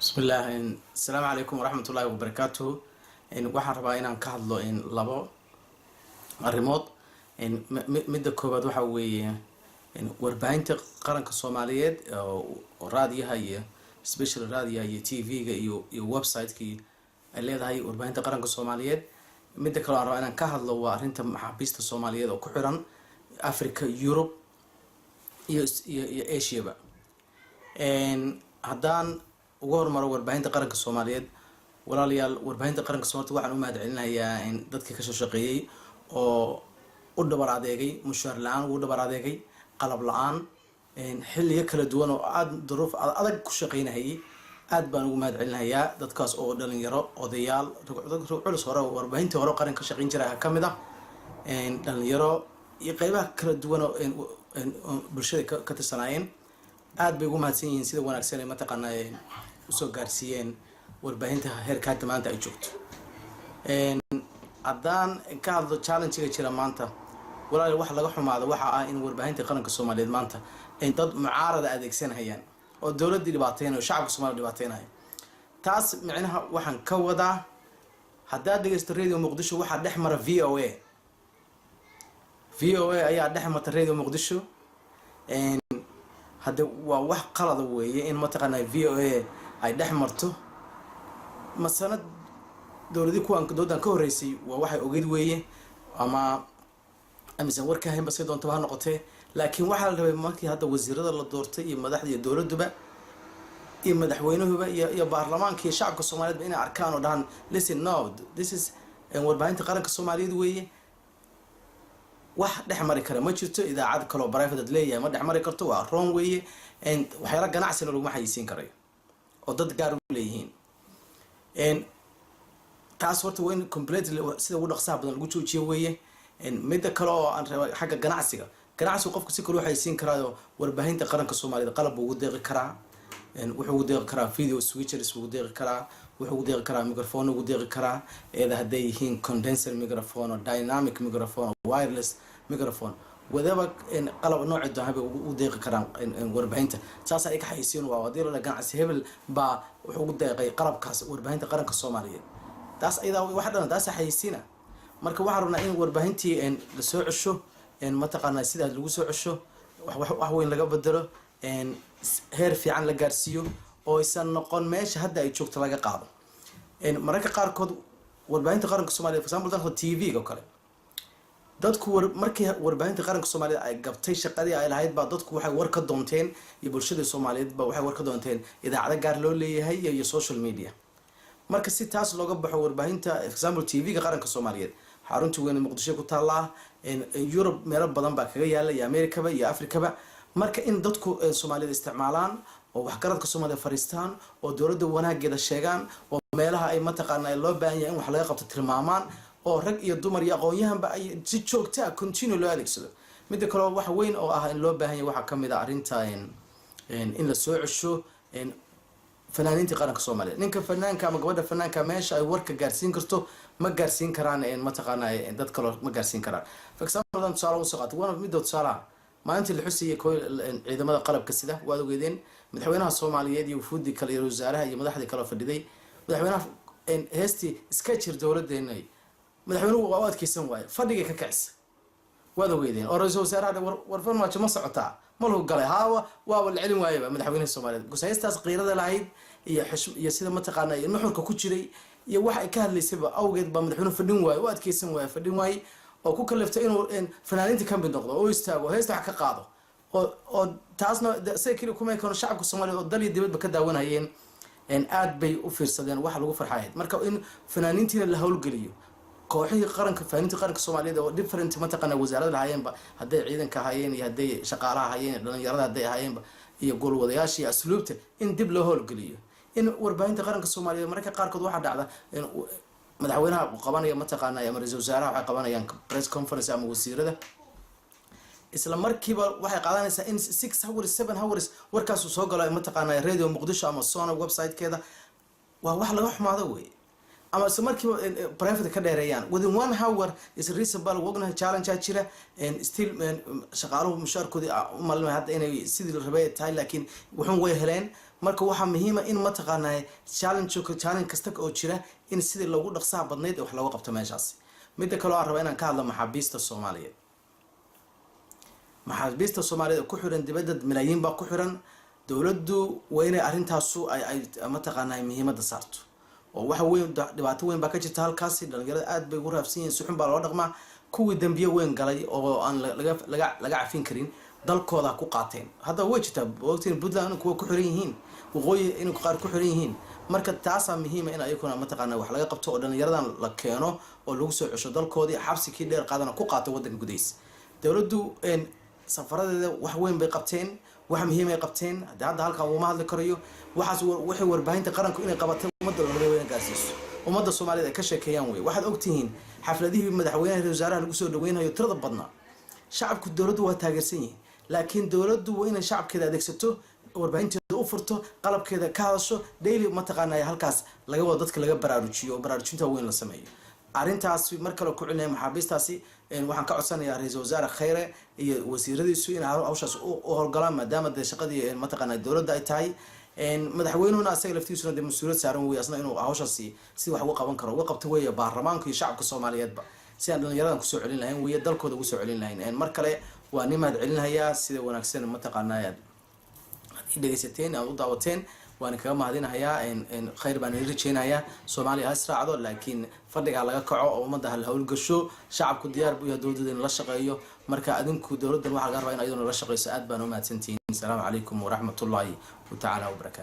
بسم الله السلام عليكم ورحمة الله وبركاته waxaan rabaa inaan ka hadlo labo arrimood midda koobaad waxa weeye warbaahinta qaranka Soomaaliyeed oo raadiyaha iyo special raadiyaha iyo TV-ga iyo website-kii ay leedahay warbaahinta qaranka Soomaaliyeed midda kale aan rabaa inaan ka hadlo waa arrinta maxaabiista Soomaaliyeed oo ku xiran Africa, Europe iyo Asia-ba haddaan ugu hormaro warbaahinta qaranka Soomaaliyeed walaalayaal warbaahinta qaranka Soomaaliyeed waxaan u mahadcelinayaa in dadkii ka soo shaqeeyay oo u dhabar adeegay mushaar la'aan ugu dhabar adeegay qalab la'aan xilliyo kala duwan oo aad duruuf adag ku shaqeynayay aad baan ugu mahadcelinayaa dadkaas oo dhalinyaro odayaal culus hore warbaahintii hore qaranka ka shaqeyn jiray ka mid ah dhalinyaro iyo qaybaha kala duwan oo bulshada ka tirsanayeen aad bay ugu mahadsan yihiin sida wanaagsan ee mataqaanaa usoo gaarsiiyeen warbaahinta heerka maanta ay joogto haddaan ka hadlo challenge-ga jira maanta walaal wax laga xumaado waxa ah in warbaahinta qaranka Soomaaliyeed maanta ay dad mucaarada adeegsanayaan oo dawladda dhibaateynaya oo shacabka Soomaaliyeed dhibaateynaya taas macnaha waxaan ka wadaa hadda dhageysto radio Muqdisho waxa dhex mara VOA ayaa dhex marta radio Muqdisho hadda waa wax qalad weeye in mataqaanaa VOA ay dhex marto masanad dawladii kuwan doodan ka horeysay waa waxay ogeyd weeye ama amisan warka hayn basay doonto ha noqotee laakiin waxa la rabay markii hadda wasiirada la doortay iyo madaxda iyo dawladuba iyo madaxweynuhuba iyo baarlamaanka iyo shacabka Soomaaliyeed inay arkaan oo dhahan listen no this is warbaahinta qaranka Soomaaliyeed weeye wax dhex mari kara ma jirto idaacad kale oo private leeyahay ma dhex mari karto waa wrong weeye waxyaala ganacsi lagu maxayisiin karay oo dad gaar u leeyihiin taas horta waa in completely sida ugu dhaqsaha badan lagu joojiyo weeye midda kale oo aan rabay xagga ganacsiga qofka si kale waxay siin karaa warbaahinta qaranka Soomaaliyeed qalab ugu deeqi karaa wuxuu ugu deeqi karaa video switchers ugu deeqi karaa wuxuu ugu deeqi karaa microphone ugu deeqi karaa hadday yihiin condenser microphone or dynamic microphone or wireless microphone whatever qalab nooc dahab ugu deeqi karaan warbaahinta saas ay ka xayisiin waa wadii la ganacsi hebel ba wuxuu ugu deeqay qalabkaas warbaahinta qaranka Soomaaliyeed taas ayada wax dhan taas xayisiina marka waxaan rabnaa in warbaahintii la soo cesho mataqaanaa sida lagu soo cesho wax weyn laga bedelo heer fiican la gaarsiiyo oo aysan noqon meesha hadda ay joogto laga qaado mararka qaarkood warbaahinta qaranka Soomaaliyeed for example dadka TV-ga kale dadku markii warbaahinta qaranka Soomaaliyeed ay gabtay shaqadii ay lahayd ba dadku waxay war ka doonteen iyo bulshada Soomaaliyeed ba waxay war ka doonteen idaacada gaar loo leeyahay iyo social media marka si taas looga baxo warbaahinta for example TV-ga qaranka Soomaaliyeed xarunta weyn Muqdisho ku taala Europe meelo badan ba kaga yaala iyo America ba iyo Africa ba marka in dadku Soomaaliyeed isticmaalaan oo wax garadka Soomaaliyeed fariistaan oo dawladda wanaageeda sheegaan oo meelaha ay mataqaanaa loo baahan yahay in wax laga qabto tilmaamaan oo rag iyo dumar iyo aqoonyahanba ay si joogto ah continue loo adeegsado midda kale wax weyn oo ah in loo baahan yahay waxa kamid ah arrinta in la soo cesho fanaaniinta qaranka Soomaaliyeed ninka fanaanka ama gabadha fanaanka meesha ay warka gaarsiin karto ma gaarsiin karaan mataqaanaa dad kale ma gaarsiin karaan for example dan tusaale u soo qaato one of middood tusaalaha maalintii la xusayay ciidamada qalabka sida waad ogeedeen madaxweynaha Soomaaliyeed iyo wufuudi kale iyo wasaaraha iyo madaxdii kale fadhiday madaxweynaha heesti sketcher dawladdeena madaxweynuhu waa adkeysan waaye fadhiga ka kacisa waad ogeedeen oo ra'iisul wasaaraha warfan ma ma socotaa ma loo galay waa la celin waayay madaxweynaha Soomaaliyeed gusaystaas qiirada lahayd iyo sida mataqaanaa iyo nuxurka ku jiray iyo wax ay ka hadlaysayba awgeed ba madaxweynuhu fadhin waaye oo adkeysan waaye fadhin waaye oo ku kaleeftay inuu fanaaniinta ka mid noqdo oo istaago heesta wax ka qaado oo taasna say kale kuma kano shacabka Soomaaliyeed oo dal iyo dibadba ka daawanayeen aad bay u fiirsadeen wax lagu farxaayay marka in fanaaniintiina la hawlgeliyo kooxihii qaranka fanaaniinta qaranka Soomaaliyeed oo different mataqaanaa wasaaradda lahaayeenba hadday ciidanka hayeen iyo hadday shaqaalaha hayeen dhalinyarada hadday hayeenba iyo golwadayaasha iyo asluubta in dib loo hawlgeliyo in warbaahinta qaranka Soomaaliyeed marka qaarkood waxa dhacda madaxweynaha qabanaya mataqaanaa ama ra'iisul wasaaraha waxay qabanayaan press conference ama wasiirada isla markiiba waxay qaadanaysaa in 6 hours 7 hours warkaas soo galo mataqaanaa radio Muqdisho ama Sona website-keeda waa wax laga xumaado weeye ama markiiba private ka dheereeyaan within 1 hour is reasonable wogna challenge jira and still shaqaaluhu mushaarkoodii u malin hadda inay sidii la rabay tahay laakiin wuxuu way heleen marka waxa muhiim ah in ma taqaanay challenge kasta oo jira in sidii lagu dhaqsaha badneed wax lagu qabto meeshaas mid kale oo aan rabo inaan ka hadlo maxaabiista Soomaaliyeed maxaabiista Soomaaliyeed ku xiran dibadda milyan baa ku xiran dawladdu waa inay arintaas ay ma taqaanay muhiimada saarto oo waxa weyn dhibaato weyn baa ka jirta halkaas dhalinyarada aad bay ugu raafsan yihiin suxun baa loo dhaqmaa kuwii dambiye weyn galay oo aan laga cafin karin dalkooda ku qaateen hadda way jirtaa waqtigan Puntland kuwa ku xiran yihiin waqooyi in qaar ku xiran yihiin marka taas ah muhiim in ayaguna ma taqaanaa wax laga qabto oo dhalinyaradan la keeno oo lagu soo cesho dalkoodii xabsikii dheer qaadana ku qaato wadanka gudihiisa dawladdu safaradeeda wax weyn bay qabteen wax muhiim ay qabteen hadda halkan uu ma hadli karayo waxaas wixii warbaahinta qaranku inay qabatay ummadda la rabay in gaarsiiso ummadda Soomaaliyeed ay ka sheekeeyaan way waxaad ogtihiin xafladihii madaxweynaha iyo wasaaraha lagu soo dhaweynayo tirada badna shacabku dawladdu waa taageersan yihiin laakiin dawladdu waa inay shacabkeeda adeegsato warbaahinteeda u furto qalabkeeda ka hadasho daily ma taqaanay halkaas laga wado dadka laga baraarujiyo baraarujinta weyn la sameeyo arintaas mar kale ku cilnay maxaabiistaasi waxaan ka codsanayaa ra'iisul wasaare Khayre iyo wasiiradiisu in hawshaas u howlgalaan maadaama shaqadii ma taqaanay dawladda ay tahay madaxweynuhuna asaga laftiisuna mas'uuliyad saaran way asna inuu hawshaasi si wax uga qaban karo uga qabto way baarlamaanka iyo shacabka Soomaaliyeedba si aan dhalinyaradan ku soo celin lahayn way dalkooda ugu soo celin lahayn mar kale waa nimaad celinayaa sida wanaagsan ma taqaanay dhageysateen aad u daawateen waan kaga mahadinayaa khayr baan rajeynayaa Soomaaliya ha israacdo laakiin fadhiga laga kaco oo ummadda hal hawl gasho shacabku diyaar buu yahay dawladda in la shaqeeyo marka adinku dawladdan waxa laga rabaa in ayaduna la shaqeyso aad baan u mahadsantihiin assalamu alaykum wa rahmatullahi wa ta'ala wa barakatuh